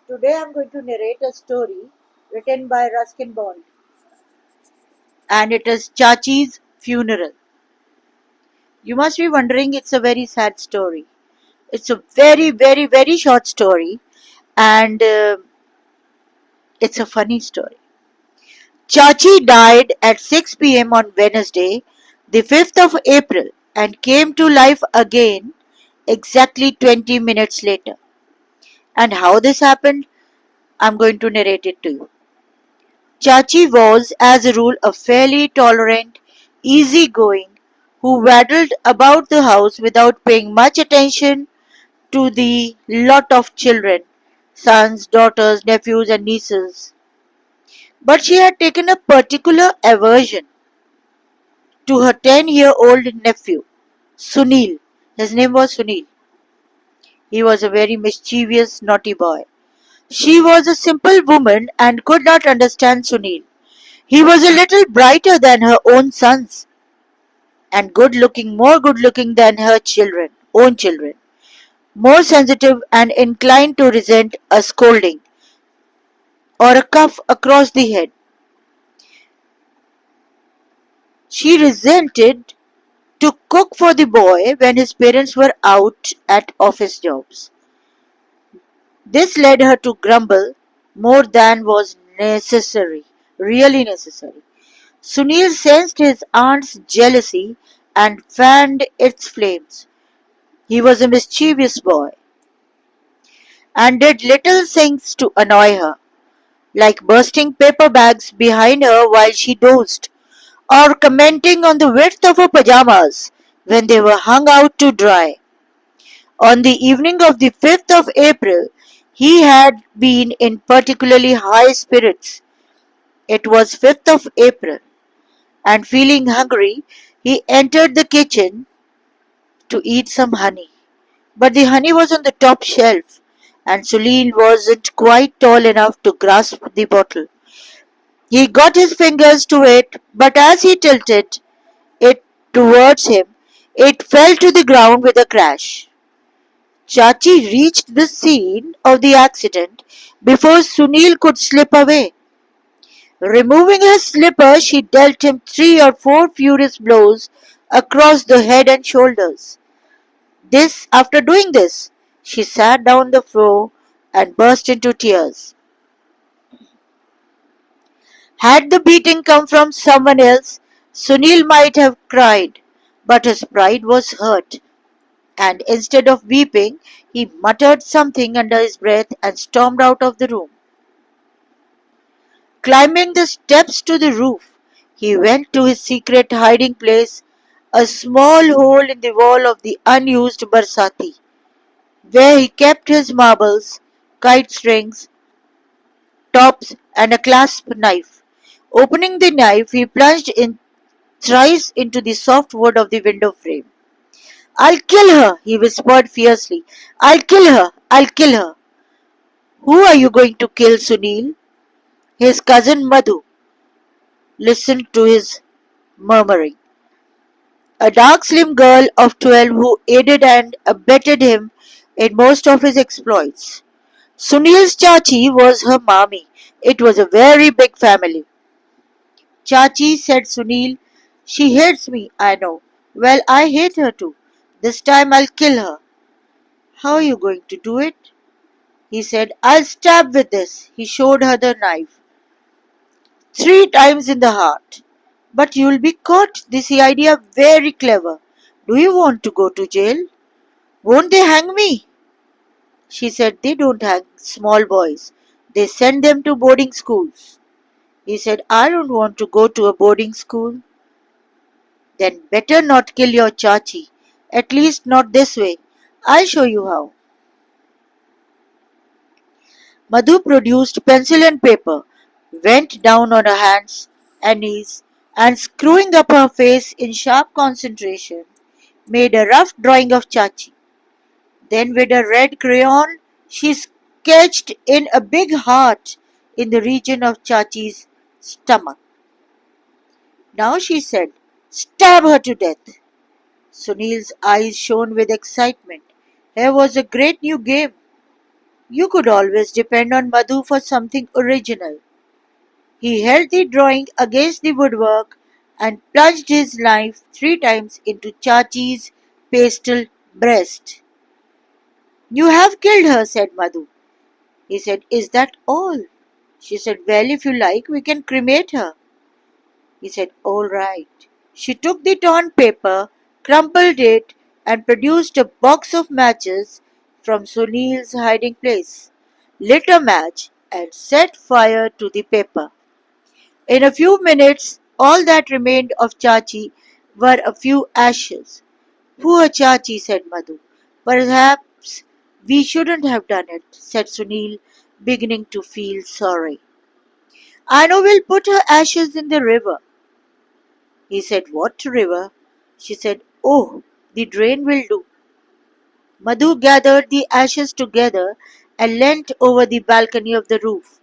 Today I'm going to narrate a story written by Ruskin Bond, and it is Chachi's funeral. You must be wondering it's a very sad story. It's a very, very, very short story, and it's a funny story. Chachi died at 6 p.m. on Wednesday, the 5th of April, and came to life again exactly 20 minutes later. And how this happened, I'm going to narrate it to you. Chachi was, as a rule, a fairly tolerant, easy-going, who waddled about the house without paying much attention to the lot of children, sons, daughters, nephews, and nieces. But she had taken a particular aversion to her 10-year-old nephew, Sunil. His name was Sunil. He was a very mischievous, naughty boy. She was a simple woman and could not understand Sunil. He was a little brighter than her own sons, and good looking, more good looking than her own children, more sensitive and inclined to resent a scolding or a cuff across the head. She resented to cook for the boy when his parents were out at office jobs. This led her to grumble more than was necessary, really necessary. Sunil sensed his aunt's jealousy and fanned its flames. He was a mischievous boy and did little things to annoy her, like bursting paper bags behind her while she dozed, or commenting on the width of her pajamas when they were hung out to dry. On the evening of the 5th of April, he had been in particularly high spirits. It was 5th of April, and feeling hungry, he entered the kitchen to eat some honey. But the honey was on the top shelf, and Sulil wasn't quite tall enough to grasp the bottle. He got his fingers to it, but as he tilted it towards him, it fell to the ground with a crash. Chachi reached the scene of the accident before Sunil could slip away. Removing her slipper, she dealt him 3 or 4 furious blows across the head and shoulders. After doing this, she sat down on the floor and burst into tears. Had the beating come from someone else, Sunil might have cried, but his pride was hurt, and instead of weeping, he muttered something under his breath and stormed out of the room. Climbing the steps to the roof, he went to his secret hiding place, a small hole in the wall of the unused barsati, where he kept his marbles, kite strings, tops, and a clasp knife. Opening the knife, he plunged in thrice into the soft wood of the window frame. I'll kill her, he whispered fiercely. I'll kill her, I'll kill her. Who are you going to kill, Sunil? His cousin Madhu listened to his murmuring. A dark, slim girl of 12 who aided and abetted him in most of his exploits. Sunil's Chachi was her mammy. It was a very big family. Chachi, said Sunil, she hates me, I know. Well, I hate her too. This time I'll kill her. How are you going to do it? He said, I'll stab with this. He showed her the knife. 3 times in the heart. But you'll be caught. This idea very clever. Do you want to go to jail? Won't they hang me? She said, they don't hang small boys. They send them to boarding schools. He said, I don't want to go to a boarding school. Then better not kill your Chachi. At least not this way. I'll show you how. Madhu produced pencil and paper, went down on her hands and knees, and screwing up her face in sharp concentration, made a rough drawing of Chachi. Then with a red crayon, she sketched in a big heart in the region of Chachi's stomach. Now she said, stab her to death. Sunil's eyes shone with excitement. Here was a great new game. You could always depend on Madhu for something original. He held the drawing against the woodwork and plunged his knife 3 times into Chachi's pastel breast. You have killed her, said Madhu. He said, Is that all? She said, Well, if you like, we can cremate her. He said, All right. She took the torn paper, crumpled it, and produced a box of matches from Sunil's hiding place, lit a match, and set fire to the paper. In a few minutes, all that remained of Chachi were a few ashes. Poor Chachi, said Madhu. Perhaps we shouldn't have done it, said Sunil, beginning to feel sorry. I know we'll put her ashes in the river. He said, What river? She said, Oh, the drain will do. Madhu gathered the ashes together and leant over the balcony of the roof.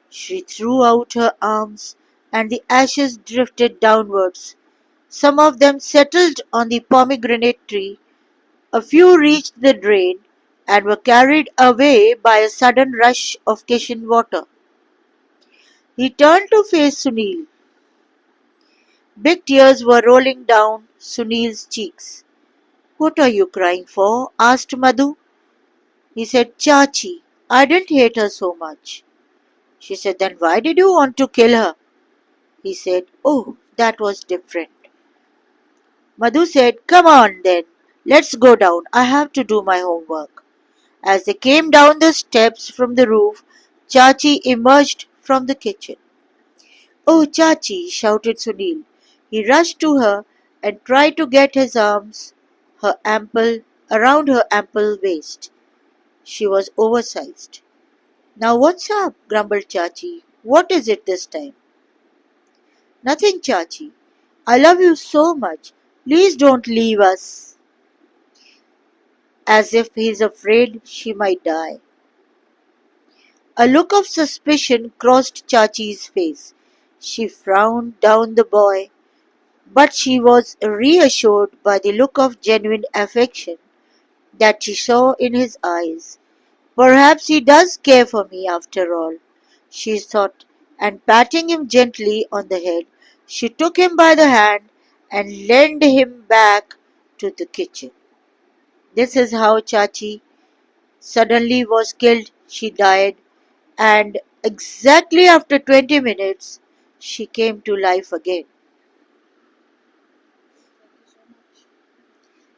She threw out her arms and the ashes drifted downwards. Some of them settled on the pomegranate tree, a few reached the drain and were carried away by a sudden rush of kitchen water. He turned to face Sunil. Big tears were rolling down Sunil's cheeks. What are you crying for? Asked Madhu. He said, Chachi. I didn't hate her so much. She said, Then why did you want to kill her? He said, Oh, that was different. Madhu said, Come on then, let's go down. I have to do my homework. As they came down the steps from the roof, Chachi emerged from the kitchen. Oh, Chachi, shouted Sunil. He rushed to her and tried to get his arms her ample around her ample waist. She was oversized. Now what's up? Grumbled Chachi. What is it this time? Nothing, Chachi. I love you so much. Please don't leave us. As if he's afraid she might die. A look of suspicion crossed Chachi's face. She frowned down the boy, but she was reassured by the look of genuine affection that she saw in his eyes. Perhaps he does care for me after all, she thought, and patting him gently on the head, she took him by the hand and led him back to the kitchen. This is how Chachi suddenly was killed. She died, and exactly after 20 minutes, she came to life again.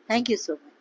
Thank you so much.